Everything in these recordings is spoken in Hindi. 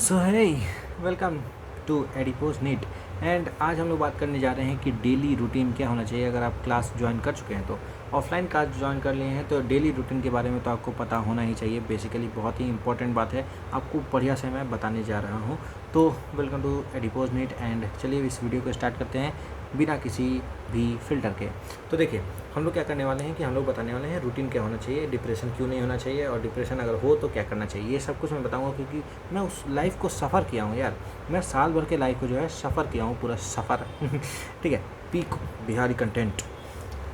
So hi welcome to Adipose NEET. And आज हम लोग बात करने जा रहे हैं कि डेली रूटीन क्या होना चाहिए। अगर आप क्लास ज्वाइन कर चुके हैं तो ऑफलाइन क्लास ज्वाइन कर लिए हैं तो डेली रूटीन के बारे में तो आपको पता होना ही चाहिए। बेसिकली बहुत ही इंपॉर्टेंट बात है, आपको बढ़िया से मैं बताने जा रहा हूँ। तो welcome to Adipose NEET and चलिए इस वीडियो को स्टार्ट करते हैं बिना किसी भी फिल्टर के। तो देखिए हम लोग क्या करने वाले हैं कि हम लोग बताने वाले हैं रूटीन क्या होना चाहिए, डिप्रेशन क्यों नहीं होना चाहिए और डिप्रेशन अगर हो तो क्या करना चाहिए। ये सब कुछ मैं बताऊंगा क्योंकि मैं उस लाइफ को सफ़र किया हूँ यार। मैं साल भर के लाइफ को जो है सफ़र किया हूँ, पूरा सफ़र ठीक है। Peak Bihari content.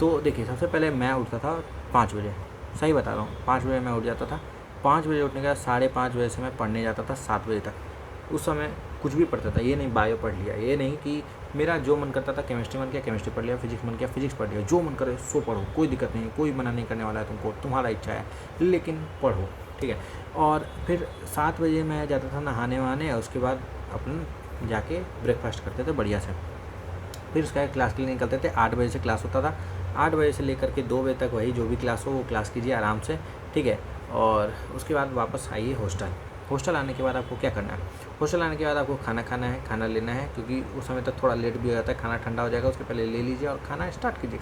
तो देखिए सबसे पहले मैं उठता था 5 बजे, सही बता रहा हूँ 5 बजे मैं उठ जाता था। 5 बजे उठने के बाद 5:30 बजे से मैं पढ़ने जाता था 7 बजे तक। उस समय कुछ भी पढ़ता था, ये नहीं बायो पढ़ लिया, ये नहीं कि मेरा जो मन करता था केमिस्ट्री मन किया केमिस्ट्री पढ़ लिया, फिजिक्स मन किया फिजिक्स पढ़ लिया। जो मन करे सो पढ़ो, कोई दिक्कत नहीं है, कोई मना नहीं करने वाला है तुमको, तुम्हारा इच्छा है लेकिन पढ़ो, ठीक है। और फिर 7 बजे मैं जाता था नहाने वहाने, उसके बाद अपन जाके ब्रेकफास्ट करते थे बढ़िया से। फिर उसके बाद क्लास के लिए निकलते थे। 8 बजे से क्लास होता था, 8 बजे से लेकर के 2 बजे तक वही जो भी क्लास हो वो क्लास कीजिए आराम से, ठीक है। और उसके बाद वापस आइए हॉस्टल। हॉस्टल आने के बाद आपको क्या करना है, हॉस्टल आने के बाद आपको खाना खाना है, खाना लेना है क्योंकि उस समय तक थोड़ा लेट भी हो जाता है, खाना ठंडा हो जाएगा उसके पहले ले लीजिए और खाना स्टार्ट कीजिए।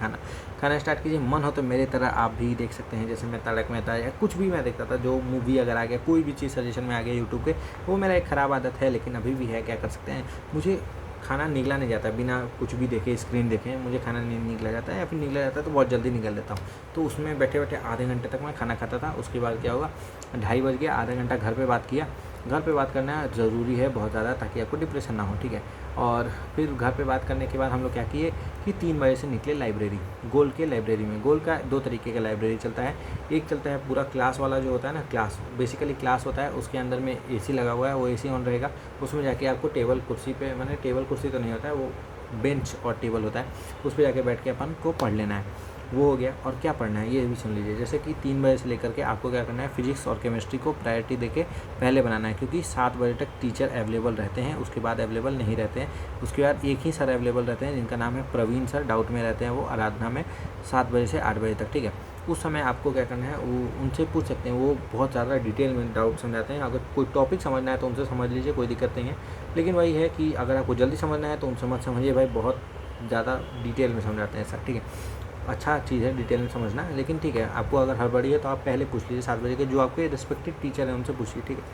खाना स्टार्ट कीजिए। मन हो तो मेरे तरह आप भी देख सकते हैं, जैसे मैं तारक मेहता या कुछ भी मैं देखता था, जो मूवी अगर आ गया कोई भी चीज़ सजेशन में आ गया यूट्यूब पे, वो मेरा एक ख़राब आदत है लेकिन अभी भी है, क्या कर सकते हैं। मुझे खाना निगला नहीं जाता बिना कुछ भी देखे, स्क्रीन देखे मुझे खाना नहीं निगला जाता है, या फिर निगला जाता है तो बहुत जल्दी निगल लेता हूँ। तो उसमें बैठे बैठे आधे घंटे तक मैं खाना खाता था। उसके बाद क्या होगा, 2:30 बज गया, आधा घंटा घर पे बात किया। घर पे बात करना ज़रूरी है बहुत ज़्यादा, ताकि आपको डिप्रेशन ना हो, ठीक है। और फिर घर पे बात करने के बाद हम लोग क्या किए कि 3 बजे से निकले लाइब्रेरी, गोल के लाइब्रेरी में। गोल का 2 तरीके का लाइब्रेरी चलता है। एक चलता है पूरा क्लास वाला जो होता है ना, क्लास बेसिकली क्लास होता है, उसके अंदर में एसी लगा हुआ है, वो एसी ऑन रहेगा। उसमें जाके आपको टेबल कुर्सी पे, मैंने टेबल कुर्सी तो नहीं होता है, वो बेंच और टेबल होता है, उस पर जाके बैठ के अपन को पढ़ लेना है। वो हो गया। और क्या पढ़ना है ये भी सुन लीजिए, जैसे कि 3 बजे से लेकर के आपको क्या करना है, फिजिक्स और केमिस्ट्री को प्रायोरिटी देके पहले बनाना है, क्योंकि 7 बजे तक टीचर अवेलेबल रहते हैं, उसके बाद अवेलेबल नहीं रहते हैं। उसके बाद एक ही सर अवेलेबल रहते हैं जिनका नाम है प्रवीण सर, डाउट में रहते हैं वो आराधना में, 7 बजे से 8 बजे तक, ठीक है। उस समय आपको क्या करना है, वो उनसे पूछ सकते हैं, वो बहुत ज़्यादा डिटेल में डाउट समझाते हैं। अगर कोई टॉपिक समझना है तो उनसे समझ लीजिए, कोई दिक्कत नहीं है। लेकिन वही है कि अगर आपको जल्दी समझना है तो उनसे मत समझिए भाई, बहुत ज़्यादा डिटेल में समझाते हैं सर, ठीक है। अच्छा चीज़ है डिटेल में समझना, लेकिन ठीक है आपको अगर हड़बड़ी है तो आप पहले पूछ लीजिए 7 बजे के, जो आपके रिस्पेक्टिव टीचर हैं उनसे पूछिए, ठीक है।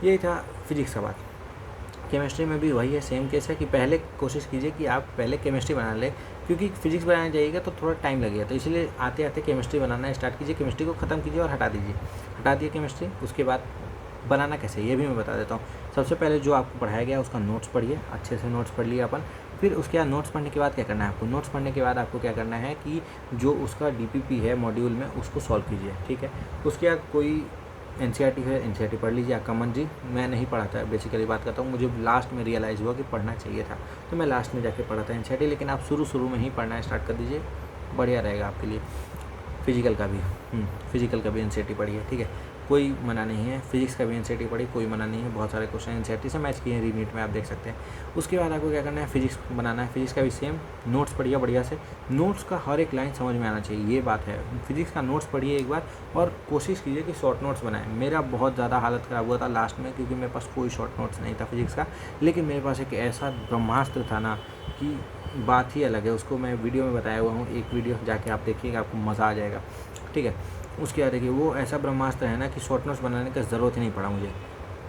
यही था फिजिक्स का बात। केमिस्ट्री में भी वही है, सेम केस है कि पहले कोशिश कीजिए कि आप पहले केमिस्ट्री बना लें, क्योंकि फिजिक्स बनाने जाइएगा तो थोड़ा टाइम लगेगा, तो इसलिए आते आते केमिस्ट्री बनाना स्टार्ट कीजिए। केमिस्ट्री को ख़त्म कीजिए और हटा दीजिए, हटा दिए केमिस्ट्री। उसके बाद बनाना कैसे ये भी मैं बता देता हूँ। सबसे पहले जो आपको पढ़ाया गया उसका नोट्स पढ़िए, अच्छे से नोट्स पढ़ लिए अपन। फिर उसके बाद नोट्स पढ़ने के बाद क्या करना है आपको, नोट्स पढ़ने के बाद आपको क्या करना है कि जो उसका डीपीपी है मॉड्यूल में उसको सॉल्व कीजिए, ठीक है। उसके बाद कोई एनसीईआरटी है, एनसीईआरटी पढ़ लीजिए। कमन जी मैं नहीं पढ़ा था, बेसिकली बात करता हूँ, मुझे लास्ट में रियलाइज़ हुआ कि पढ़ना चाहिए था, तो मैं लास्ट में जाके पढ़ा था एनसीईआरटी। लेकिन आप शुरू में ही पढ़ना स्टार्ट कर दीजिए, बढ़िया रहेगा आपके लिए। फिजिकल का भी फिजिकल का भी एनसीईआरटी पढ़िए, ठीक है, कोई मना नहीं है। फिजिक्स का भी एनसीईआरटी पढ़िए, कोई मना नहीं है। बहुत सारे क्वेश्चन एनसीईआरटी से मैच किए हैं रीनीट में, आप देख सकते हैं। उसके बाद आपको क्या करना है, फिजिक्स बनाना है। फिजिक्स का भी सेम नोट्स पढ़िए बढ़िया से, नोट्स का हर एक लाइन समझ में आना चाहिए, ये बात है। फिजिक्स का नोट्स पढ़िए एक बार और कोशिश कीजिए कि शॉर्ट नोट्स बनाएं। मेरा बहुत ज़्यादा हालत ख़राब हुआ था लास्ट में, क्योंकि मेरे पास कोई शॉर्ट नोट्स नहीं था फिजिक्स का, लेकिन मेरे पास एक ऐसा ब्रह्मास्त्र था ना कि बात ही अलग है। उसको मैं वीडियो में बताया हुआ हूँ, एक वीडियो जाके आप देखिएगा, आपको मज़ा आ जाएगा, ठीक है। उसके बाद देखिए वो ऐसा ब्रह्मास्त्र है ना कि शॉर्ट नोट्स बनाने का ज़रूरत ही नहीं पड़ा मुझे।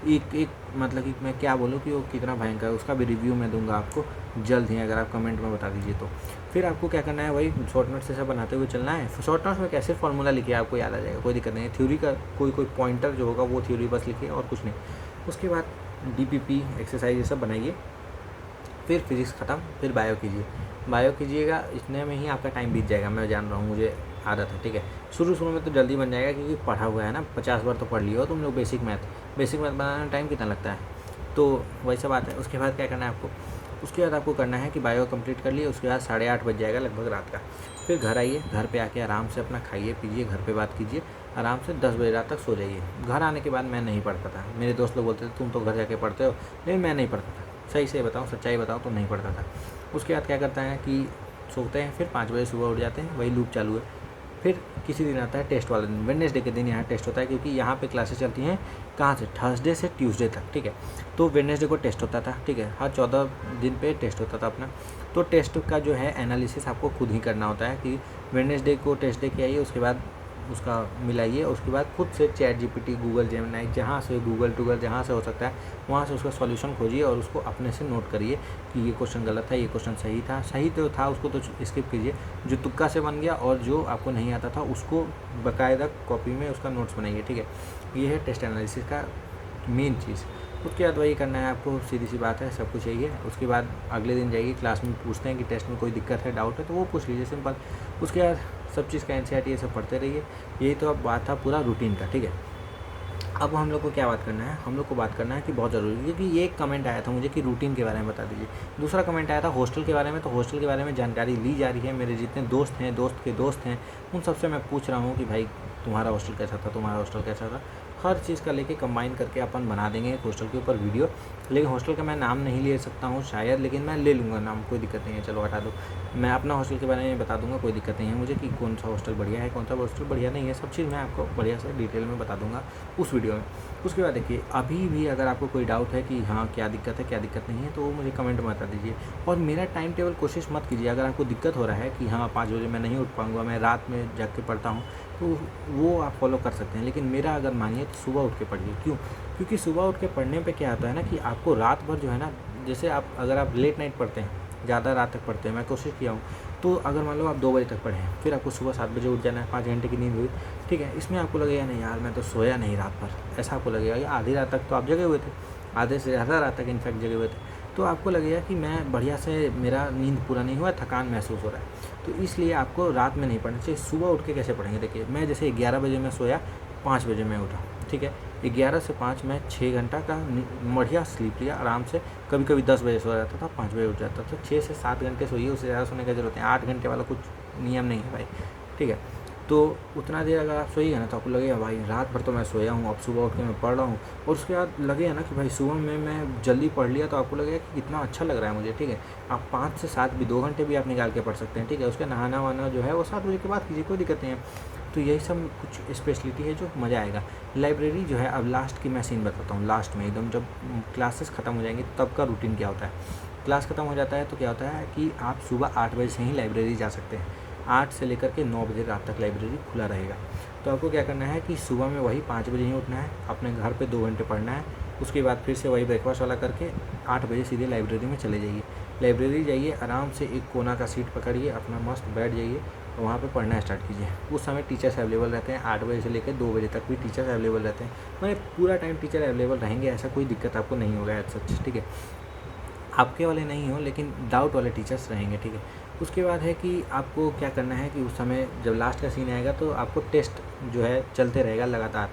एक मतलब कि मैं क्या बोलूँ कि वो कितना भयंकर है, उसका भी रिव्यू मैं दूंगा आपको जल्द ही, अगर आप कमेंट में बता दीजिए तो। फिर आपको क्या करना है, वही शॉर्ट नोट्स ऐसा बनाते हुए चलना है। शॉर्ट नोट्स में कैसे फार्मूला लिखिए, आपको याद आ जाएगा, कोई दिक्कत नहीं है। थ्योरी का कोई पॉइंटर जो होगा वो थ्योरी बस लिखिए और कुछ नहीं। उसके बाद डीपीपी एक्सरसाइज ये सब बनाइए। फिर फिजिक्स ख़त्म, फिर बायो कीजिए। बायो कीजिएगा, इतने में ही आपका टाइम बीत जाएगा, मैं जान रहा हूँ, मुझे आदत है, ठीक है। शुरू में तो जल्दी बन जाएगा क्योंकि पढ़ा हुआ है ना, 50 बार तो पढ़ लिया हो तुम लोग बेसिक मैथ बनाने में टाइम कितना लगता है, तो वैसा बात है। उसके बाद क्या करना है आपको, उसके बाद आपको करना है कि बायो कंप्लीट कर लिए। उसके बाद 8:30 बज जाएगा लगभग रात का। फिर घर आइए, घर पे आके आराम से अपना खाइए पीजिए, घर पे बात कीजिए आराम से, 10 बजे रात तक सो जाइए। घर आने के बाद मैं नहीं पढ़ता था, मेरे दोस्त लोग बोलते थे तुम तो घर जाके पढ़ते हो, लेकिन मैं नहीं पढ़ता था, सही से बताऊँ, सच्चाई बताऊँ तो नहीं पढ़ता था। उसके बाद क्या करता है कि सोते हैं, फिर 5 बजे सुबह उठ जाते हैं, वही लूप चालू है। फिर किसी दिन आता है टेस्ट वाला दिन, वेडनेसडे के दिन यहाँ टेस्ट होता है, क्योंकि यहाँ पे क्लासेस चलती हैं कहाँ से, थर्सडे से ट्यूसडे तक, ठीक है। तो वेडनेसडे को टेस्ट होता था, ठीक है, हर 14 दिन पे टेस्ट होता था अपना। तो टेस्ट का जो है एनालिसिस आपको खुद ही करना होता है कि वेडनेसडे को टेस्ट दे के आइए, उसके बाद उसका मिलाइए, उसके बाद खुद से चैट जीपीटी, गूगल जेमिनी, जहाँ से गूगल टूगल जहाँ से हो सकता है वहाँ से उसका सॉल्यूशन खोजिए और उसको अपने से नोट करिए कि ये क्वेश्चन गलत था, ये क्वेश्चन सही था, सही तो था उसको तो स्किप कीजिए, जो तुक्का से बन गया और जो आपको नहीं आता था उसको बाकायदा कॉपी में उसका नोट्स बनाइए, ठीक है। ये है टेस्ट एनालिसिस का मेन चीज़। उसके बाद वही करना है आपको, सीधी सी बात है, सब कुछ यही है। उसके बाद अगले दिन जाइए क्लास में, पूछते हैं कि टेस्ट में कोई दिक्कत है, डाउट है तो वो पूछ लीजिए, सिंपल। उसके बाद सब चीज़ का एनसीईआरटी ये सब पढ़ते रहिए। यही तो अब बात था पूरा रूटीन का, ठीक है। अब हम लोग को क्या बात करना है, हम लोग को बात करना है कि बहुत ज़रूरी है, क्योंकि ये एक कमेंट आया था मुझे कि रूटीन के बारे में बता दीजिए। दूसरा कमेंट आया था हॉस्टल के बारे में, तो हॉस्टल के बारे में जानकारी ली जा रही है। मेरे जितने दोस्त हैं, दोस्त के दोस्त हैं, उन सबसे मैं पूछ रहा हूँ कि भाई तुम्हारा हॉस्टल कैसा था, तुम्हारा हॉस्टल कैसा था। हर चीज़ का लेके कंबाइन करके अपन बना देंगे हॉस्टल के ऊपर वीडियो। लेकिन हॉस्टल का मैं नाम नहीं ले सकता हूँ शायद, लेकिन मैं ले लूँगा नाम, कोई दिक्कत नहीं है, चलो हटा दो। मैं अपना हॉस्टल के बारे में बता दूंगा, कोई दिक्कत नहीं है मुझे कि कौन सा हॉस्टल बढ़िया है, कौन सा हॉस्टल बढ़िया नहीं है, सब चीज़ मैं आपको बढ़िया से डिटेल में बता दूंगा उस वीडियो में। उसके बाद देखिए, अभी भी अगर आपको कोई डाउट है कि हाँ क्या दिक्कत है क्या दिक्कत नहीं है, तो वो मुझे कमेंट में बता दीजिए। और मेरा टाइम टेबल कोशिश मत कीजिए, अगर आपको दिक्कत हो रहा है कि हाँ 5 बजे मैं नहीं उठ पाऊँगा, मैं रात में जाग के पढ़ता हूँ, तो वो आप फॉलो कर सकते हैं। लेकिन मेरा अगर मानिए तो सुबह उठ के पढ़िए। क्यों? क्योंकि सुबह उठ के पढ़ने पे क्या आता है ना कि आपको रात भर जो है ना, जैसे अगर आप लेट नाइट पढ़ते हैं, ज़्यादा रात तक पढ़ते हैं, मैं कोशिश किया हूँ, तो अगर मान लो आप 2 बजे तक पढ़े हैं, फिर आपको सुबह 7 बजे उठ जाना है, 5 घंटे की नींद हुई, ठीक है। इसमें आपको लगेगा नहीं यार मैं तो सोया नहीं रात भर, ऐसा आपको लगेगा। या आधी रात तक तो आप जगे हुए थे, आधे से ज़्यादा रात तक इनफैक्ट जगे हुए थे, तो आपको लगेगा कि मैं बढ़िया से, मेरा नींद पूरा नहीं हुआ, थकान महसूस हो रहा है। तो इसलिए आपको रात में नहीं पढ़ना चाहिए। सुबह उठ के कैसे पढ़ेंगे, देखिए मैं जैसे 11 बजे मैं सोया, 5 बजे मैं उठा, ठीक है। 11 से 5 मैं 6 घंटा का बढ़िया स्लीप लिया आराम से। कभी कभी 10 बजे सो जाता था, 5 बजे उठ जाता था। 6 से 7 घंटे सोइए, उससे ज़्यादा सोने की ज़रूरत है। 8 घंटे वाला कुछ नियम नहीं है भाई, ठीक है। तो उतना देर अगर आप सोइएगा ना तो आपको लगेगा भाई रात भर तो मैं सोया हूँ, अब सुबह उठ के मैं पढ़ रहा हूँ। और उसके बाद लगेगा ना कि भाई सुबह में मैं जल्दी पढ़ लिया, तो आपको लगेगा कि कितना अच्छा लग रहा है मुझे, ठीक है। आप 5 से 7 भी, 2 घंटे भी आप निकाल के पढ़ सकते हैं, ठीक है। उसका नहाना वाना जो है वो 7 बजे के बाद कीजिए, कोई दिक्कत नहीं है। तो यही सब कुछ स्पेशलिटी है जो मज़ा आएगा। लाइब्रेरी जो है, अब लास्ट की मैं सीन बताता हूँ, लास्ट में एकदम जब क्लासेस ख़त्म हो जाएंगी तब का रूटीन क्या होता है। क्लास ख़त्म हो जाता है तो क्या होता है कि आप सुबह 8 बजे से ही लाइब्रेरी जा सकते हैं। 8 से लेकर के 9 बजे रात तक लाइब्रेरी खुला रहेगा। तो आपको क्या करना है कि सुबह में वही 5 बजे ही उठना है, अपने घर पे 2 घंटे पढ़ना है, उसके बाद फिर से वही ब्रेकफास्ट वाला करके 8 बजे सीधे लाइब्रेरी में चले जाइए। लाइब्रेरी जाइए, आराम से एक कोना का सीट पकड़िए, अपना मस्त बैठ जाइए, वहाँ पे पढ़ना स्टार्ट कीजिए। उस समय टीचर्स अवेलेबल रहते हैं, 8 बजे से लेकर 2 बजे तक भी टीचर्स अवेलेबल रहते हैं। मैंने पूरा टाइम टीचर अवेलेबल रहेंगे, ऐसा कोई दिक्कत आपको नहीं होगा एज सच, ठीक है। आपके वाले नहीं हो लेकिन डाउट वाले टीचर्स रहेंगे, ठीक है। उसके बाद है कि आपको क्या करना है कि उस समय जब लास्ट का सीन आएगा तो आपको टेस्ट जो है चलते रहेगा लगातार,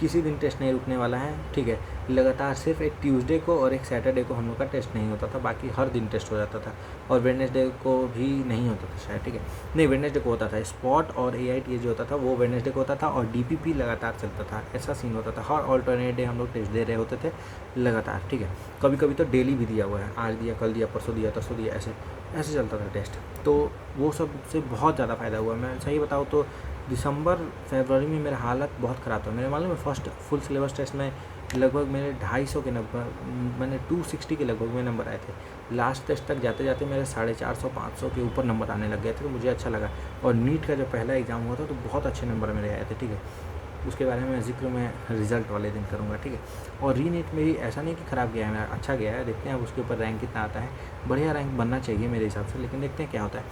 किसी दिन टेस्ट नहीं रुकने वाला है, ठीक है। लगातार सिर्फ एक ट्यूसडे को और एक सैटरडे को हम लोग का टेस्ट नहीं होता था, बाकी हर दिन टेस्ट हो जाता था। और वेडनेसडे को भी नहीं होता था शायद, ठीक है। नहीं, वेडनेसडे को होता था। स्पॉट और AIT जो होता था वो वेडनेसडे को होता था, और DPP लगातार चलता था, ऐसा सीन होता था। हर ऑल्टरनेट डे हम लोग टेस्ट दे रहे होते थे लगातार, ठीक है। कभी कभी तो डेली भी दिया हुआ है, आज दिया, कल दिया, परसों दिया, तरसों दिया, ऐसे ऐसे चलता था टेस्ट। तो वो सब से बहुत ज़्यादा फ़ायदा हुआ। मैं सही बताऊँ तो दिसंबर फरवरी में मेरा हालत बहुत ख़राब था। मेरे मालूम है फर्स्ट फुल सिलेबस टेस्ट में लगभग मेरे 250 के नंबर, मैंने 260 के लगभग में नंबर आए थे। लास्ट टेस्ट तक जाते जाते मेरे 450-500 के ऊपर नंबर आने लग गए थे, तो मुझे अच्छा लगा। और नीट का जब पहला एग्ज़ाम हुआ था तो बहुत अच्छे नंबर मेरे आए थे, ठीक है। उसके बारे में जिक्र मैं रिज़ल्ट वाले दिन करूँगा, ठीक है। और रीनीट में भी ऐसा नहीं कि ख़राब गया है मेरा, अच्छा गया है। देखते हैं अब उसके ऊपर रैंक कितना आता है। बढ़िया रैंक बनना चाहिए मेरे हिसाब से, लेकिन देखते हैं क्या होता है।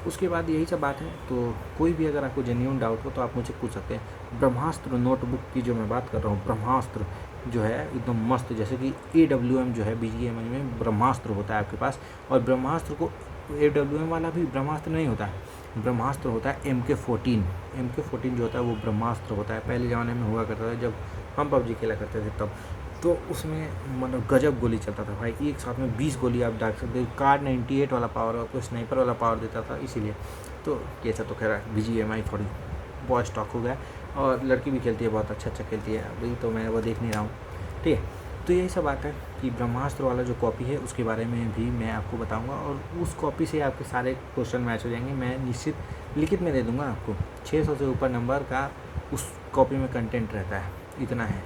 उसके बाद यही सब बात है। तो कोई भी अगर आपको जेन्युइन डाउट हो तो आप मुझे पूछ सकते हैं। ब्रह्मास्त्र नोटबुक की जो मैं बात कर रहा हूँ, ब्रह्मास्त्र जो है एकदम मस्त, जैसे कि AWM जो है BGMI में ब्रह्मास्त्र होता है आपके पास। और ब्रह्मास्त्र को AWM वाला भी ब्रह्मास्त्र नहीं होता है, ब्रह्मास्त्र होता है MK14 जो होता है वो ब्रह्मास्त्र होता है। पहले ज़माने में हुआ करता था जब हम PUBG खेला करते थे तब, तो उसमें मतलब गजब गोली चलता था भाई, एक साथ में 20 गोली आप दाग सकते थे। कार 98 वाला पावर आपको स्नाइपर वाला पावर देता था, इसीलिए तो कैसा तो खैर BGMI थोड़ी बहुत स्टॉक हो गया। और लड़की भी खेलती है, बहुत अच्छा खेलती है, अभी तो मैं वो देख नहीं रहा हूँ, ठीक है। तो यही सब बात है कि ब्रह्मास्त्र वाला जो कॉपी है उसके बारे में भी मैं आपको बताऊंगा, और उस कॉपी से आपके सारे क्वेश्चन मैच हो जाएंगे। मैं निश्चित लिखित में दे दूंगा आपको। 600 से ऊपर नंबर का उस कॉपी में कंटेंट रहता है, इतना है।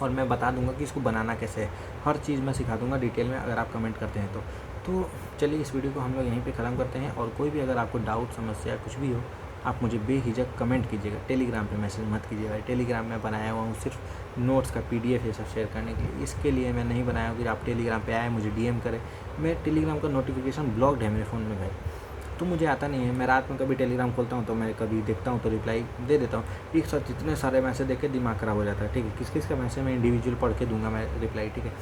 और मैं बता दूंगा कि इसको बनाना कैसे है, हर चीज़ मैं सिखा दूंगा डिटेल में, अगर आप कमेंट करते हैं तो चलिए इस वीडियो को हम लोग यहीं पे ख़त्म करते हैं। और कोई भी अगर आपको डाउट, समस्या कुछ भी हो, आप मुझे बेहिचक कमेंट कीजिएगा। टेलीग्राम पे मैसेज मत कीजिएगा। टेलीग्राम में बनाया हुआ हूँ सिर्फ नोट्स का PDF ये सब शेयर करने के लिए। इसके लिए मैं नहीं बनाया हूँ कि आप टेलीग्राम पे आए, मुझे DM करें। मैं टेलीग्राम का नोटिफिकेशन ब्लॉक्ड है मेरे फ़ोन में भाई, तो मुझे आता नहीं है। मैं रात में कभी टेलीग्राम खोलता हूँ तो मैं कभी देखता हूँ तो रिप्लाई दे देता हूँ। एक साथ इतने सारे मैसेज देख के दिमाग ख़राब हो जाता है, ठीक है। किस किस का मैसेज मैं इंडिविजुअल पढ़ के दूंगा मैं रिप्लाई, ठीक है।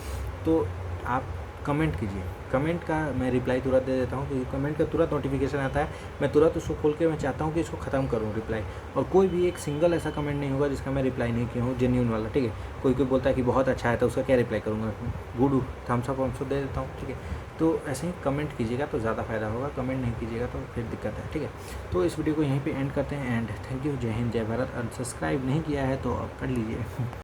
तो आप कमेंट कीजिए, कमेंट का मैं रिप्लाई तुरंत दे देता हूँ, क्योंकि कमेंट का तुरंत नोटिफिकेशन आता है। मैं तुरंत उसको खोल के मैं चाहता हूँ कि इसको ख़त्म करूँ रिप्लाई। और कोई भी एक सिंगल ऐसा कमेंट नहीं होगा जिसका मैं रिप्लाई नहीं किया हूँ, जेन्यून वाला, ठीक है। कोई कोई बोलता है कि बहुत अच्छा है तो उसका क्या रिप्लाई करूँगा, गुड थम्स अप वम्स अप दे देता हूँ, ठीक है। तो ऐसे ही कमेंट कीजिएगा तो ज़्यादा फ़ायदा होगा, कमेंट नहीं कीजिएगा तो फिर दिक्कत है, ठीक है। तो इस वीडियो को यहीं पे एंड करते हैं। एंड थैंक यू, जय हिंद, जय भारत। और सब्सक्राइब नहीं किया है तो अब कर लीजिए।